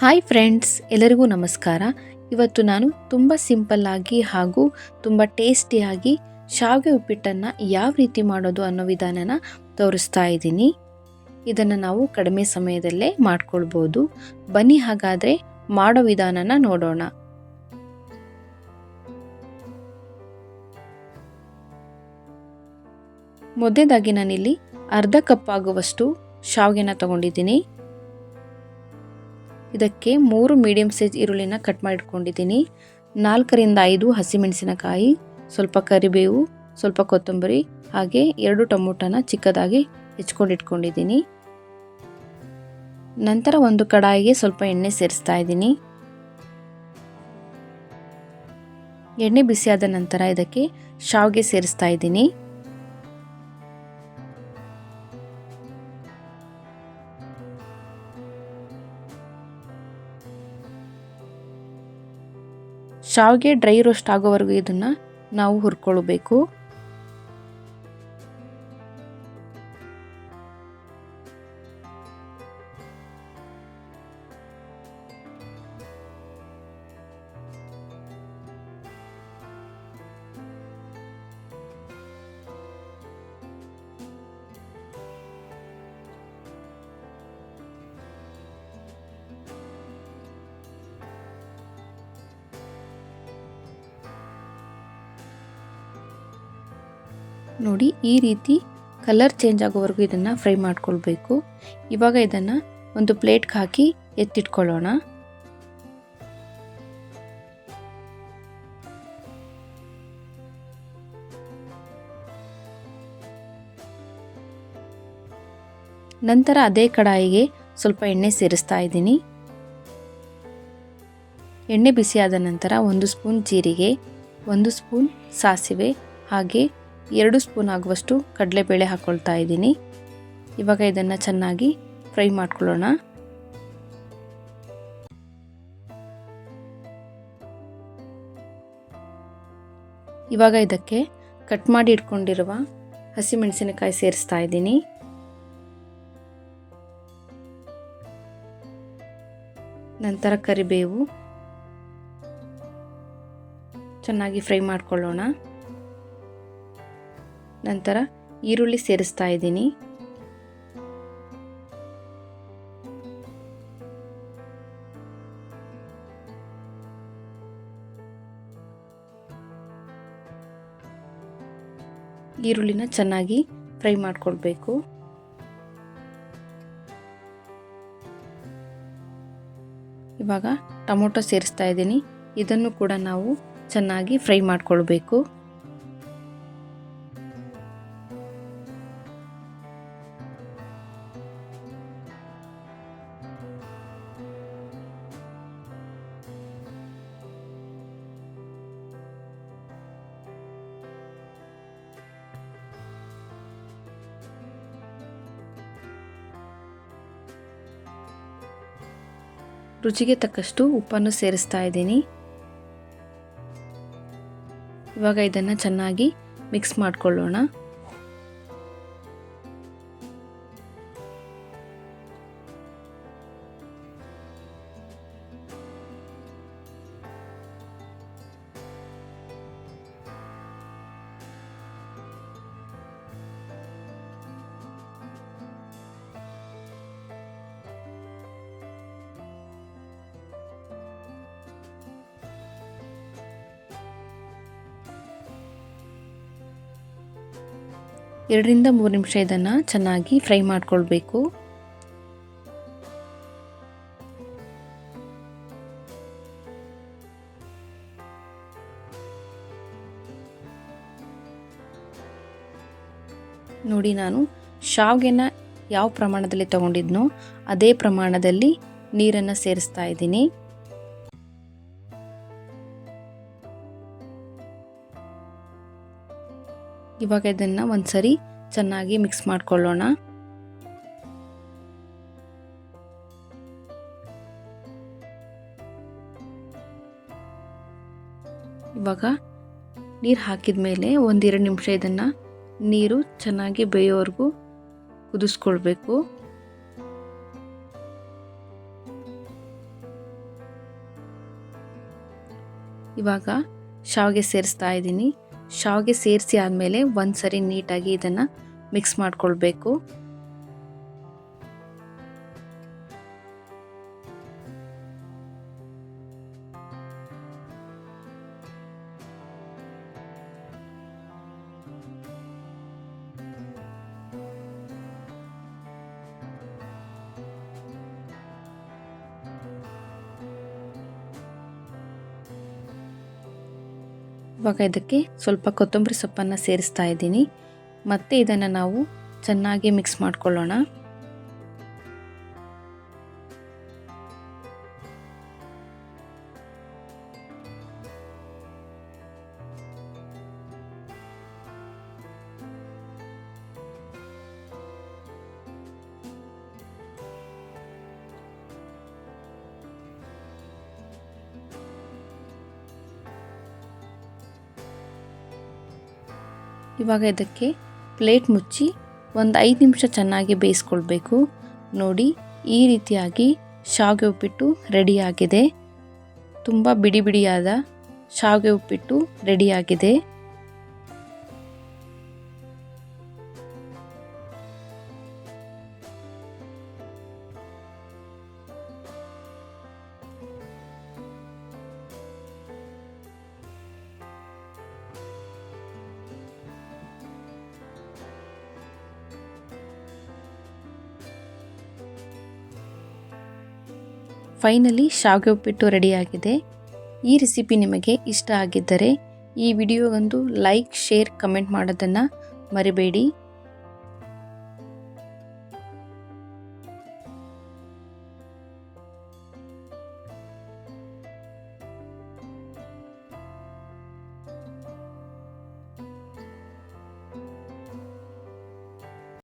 Hi friends, ಎಲ್ಲರಿಗೂ ನಮಸ್ಕಾರ. ಇವತ್ತು ನಾನು ತುಂಬ ಸಿಂಪಲ್ಲಾಗಿ ಹಾಗೂ ತುಂಬ ಟೇಸ್ಟಿಯಾಗಿ ಶಾವಿಗೆ ಉಪ್ಪಿಟ್ಟನ್ನು ಯಾವ ರೀತಿ ಮಾಡೋದು ಅನ್ನೋ ವಿಧಾನನ ತೋರಿಸ್ತಾ ಇದ್ದೀನಿ. ಇದನ್ನು ನಾವು ಕಡಿಮೆ ಸಮಯದಲ್ಲೇ ಮಾಡ್ಕೊಳ್ಬೋದು. ಬನ್ನಿ ಹಾಗಾದರೆ ಮಾಡೋ ವಿಧಾನನ ನೋಡೋಣ. ಮೊದಲೇದಾಗಿ ನಾನಿಲ್ಲಿ ಅರ್ಧ ಕಪ್ ಆಗುವಷ್ಟು ಶಾವಿಗೆನ ತಗೊಂಡಿದ್ದೀನಿ. ಇದಕ್ಕೆ 3 ಮೀಡಿಯಂ ಸೈಜ್ ಈರುಳ್ಳಿನ ಕಟ್ ಮಾಡಿಟ್ಕೊಂಡಿದ್ದೀನಿ. 4 ರಿಂದ 5 ಹಸಿಮೆಣಸಿನಕಾಯಿ, ಸ್ವಲ್ಪ ಕರಿಬೇವು, ಸ್ವಲ್ಪ ಕೊತ್ತಂಬರಿ, ಹಾಗೆ 2 ಟೊಮೊಟೊನ ಚಿಕ್ಕದಾಗಿ ಹೆಚ್ಚಿಕೊಂಡಿಟ್ಕೊಂಡಿದ್ದೀನಿ. ನಂತರ ಒಂದು ಕಡಾಯಿಗೆ ಸ್ವಲ್ಪ ಎಣ್ಣೆ ಸೇರಿಸ್ತಾ ಇದ್ದೀನಿ. ಎಣ್ಣೆ ಬಿಸಿಯಾದ ನಂತರ ಇದಕ್ಕೆ ಶಾವಿಗೆ ಸೇರಿಸ್ತಾ ಇದ್ದೀನಿ. ಶಾವಿಗೆ ಡ್ರೈ ರೋಸ್ಟ್ ಆಗೋವರೆಗೂ ಇದನ್ನು ನಾವು ಹುರ್ಕೊಳ್ಬೇಕು. ನೋಡಿ, ಈ ರೀತಿ ಕಲರ್ ಚೇಂಜ್ ಆಗೋವರೆಗೂ ಇದನ್ನು ಫ್ರೈ ಮಾಡ್ಕೊಳ್ಬೇಕು. ಇವಾಗ ಇದನ್ನು ಒಂದು ಪ್ಲೇಟ್ಗೆ ಹಾಕಿ ಎತ್ತಿಟ್ಕೊಳ್ಳೋಣ. ನಂತರ ಅದೇ ಕಡಾಯಿಗೆ ಸ್ವಲ್ಪ ಎಣ್ಣೆ ಸೇರಿಸ್ತಾ ಇದ್ದೀನಿ. ಎಣ್ಣೆ ಬಿಸಿಯಾದ ನಂತರ 1 ಸ್ಪೂನ್ ಜೀರಿಗೆ, 1 ಸ್ಪೂನ್ ಸಾಸಿವೆ, ಹಾಗೆ 2 ಸ್ಪೂನ್ ಆಗುವಷ್ಟು ಕಡಲೆಬೇಳೆ ಹಾಕ್ಕೊಳ್ತಾ ಇದ್ದೀನಿ. ಇವಾಗ ಇದನ್ನು ಚೆನ್ನಾಗಿ ಫ್ರೈ ಮಾಡ್ಕೊಳ್ಳೋಣ. ಇವಾಗ ಇದಕ್ಕೆ ಕಟ್ ಮಾಡಿ ಇಟ್ಕೊಂಡಿರುವ ಹಸಿಮೆಣಸಿನಕಾಯಿ ಸೇರಿಸ್ತಾ ಇದ್ದೀನಿ. ನಂತರ ಕರಿಬೇವು ಚೆನ್ನಾಗಿ ಫ್ರೈ ಮಾಡ್ಕೊಳ್ಳೋಣ. ನಂತರ ಈರುಳ್ಳಿ ಸೇರಿಸ್ತಾ ಇದ್ದೀನಿ. ಈರುಳ್ಳಿನ ಚೆನ್ನಾಗಿ ಫ್ರೈ ಮಾಡ್ಕೊಳ್ಬೇಕು. ಇವಾಗ ಟೊಮೊಟೊ ಸೇರಿಸ್ತಾ ಇದ್ದೀನಿ. ಇದನ್ನು ಕೂಡ ನಾವು ಚೆನ್ನಾಗಿ ಫ್ರೈ ಮಾಡ್ಕೊಳ್ಬೇಕು. ರುಚಿಗೆ ತಕ್ಕಷ್ಟು ಉಪ್ಪನ್ನು ಸೇರಿಸ್ತಾ ಇದ್ದೀನಿ. ಇವಾಗ ಇದನ್ನು ಚೆನ್ನಾಗಿ ಮಿಕ್ಸ್ ಮಾಡ್ಕೊಳ್ಳೋಣ. ಎರಡರಿಂದ 3 ನಿಮಿಷ ಇದನ್ನು ಚೆನ್ನಾಗಿ ಫ್ರೈ ಮಾಡ್ಕೊಳ್ಬೇಕು. ನೋಡಿ, ನಾನು ಶಾವಿಗೆನ ಯಾವ ಪ್ರಮಾಣದಲ್ಲಿ ತಗೊಂಡಿದ್ನೋ ಅದೇ ಪ್ರಮಾಣದಲ್ಲಿ ನೀರನ್ನು ಸೇರಿಸ್ತಾ ಇದ್ದೀನಿ. ಇವಾಗ ಇದನ್ನು ಒಂದ್ಸರಿ ಚೆನ್ನಾಗಿ ಮಿಕ್ಸ್ ಮಾಡ್ಕೊಳ್ಳೋಣ. ಇವಾಗ ನೀರು ಹಾಕಿದ ಮೇಲೆ 1-2 ನಿಮಿಷ ಇದನ್ನು ನೀರು ಚೆನ್ನಾಗಿ ಬೇಯೋವರೆಗೂ ಕುದಿಸ್ಕೊಳ್ಬೇಕು. ಇವಾಗ ಶಾವಿಗೆ ಸೇರಿಸ್ತಾ ಇದ್ದೀನಿ. ಶಾವಿಗೆ ಸೇರಿಸಿ ಆದಮೇಲೆ ಒಂದ್ಸರಿ ನೀಟಾಗಿ ಇದನ್ನು ಮಿಕ್ಸ್ ಮಾಡ್ಕೊಳ್ಬೇಕು. ಇವಾಗ ಇದಕ್ಕೆ ಸ್ವಲ್ಪ ಕೊತ್ತಂಬರಿ ಸೊಪ್ಪನ್ನು ಸೇರಿಸ್ತಾ ಇದ್ದೀನಿ. ಮತ್ತೆ ಇದನ್ನು ನಾವು ಚೆನ್ನಾಗಿ ಮಿಕ್ಸ್ ಮಾಡ್ಕೊಳ್ಳೋಣ. ಇವಾಗ ಇದಕ್ಕೆ ಪ್ಲೇಟ್ ಮುಚ್ಚಿ ಒಂದು 5 ನಿಮಿಷ ಚೆನ್ನಾಗಿ ಬೇಯಿಸ್ಕೊಳ್ಬೇಕು. ನೋಡಿ, ಈ ರೀತಿಯಾಗಿ ಶಾವಿಗೆ ಉಪ್ಪಿಟ್ಟು ರೆಡಿಯಾಗಿದೆ. ತುಂಬ ಬಿಡಿ ಬಿಡಿಯಾದ ಶಾವಿಗೆ ಉಪ್ಪಿಟ್ಟು ರೆಡಿಯಾಗಿದೆ. ಫೈನಲಿ ಶಾವಿಗೆ ಉಪ್ಪಿಟ್ಟು ರೆಡಿಯಾಗಿದೆ. ಈ ರೆಸಿಪಿ ನಿಮಗೆ ಇಷ್ಟ ಆಗಿದ್ದರೆ ಈ ವಿಡಿಯೋಗೊಂದು ಲೈಕ್, ಶೇರ್, ಕಮೆಂಟ್ ಮಾಡೋದನ್ನು ಮರಿಬೇಡಿ.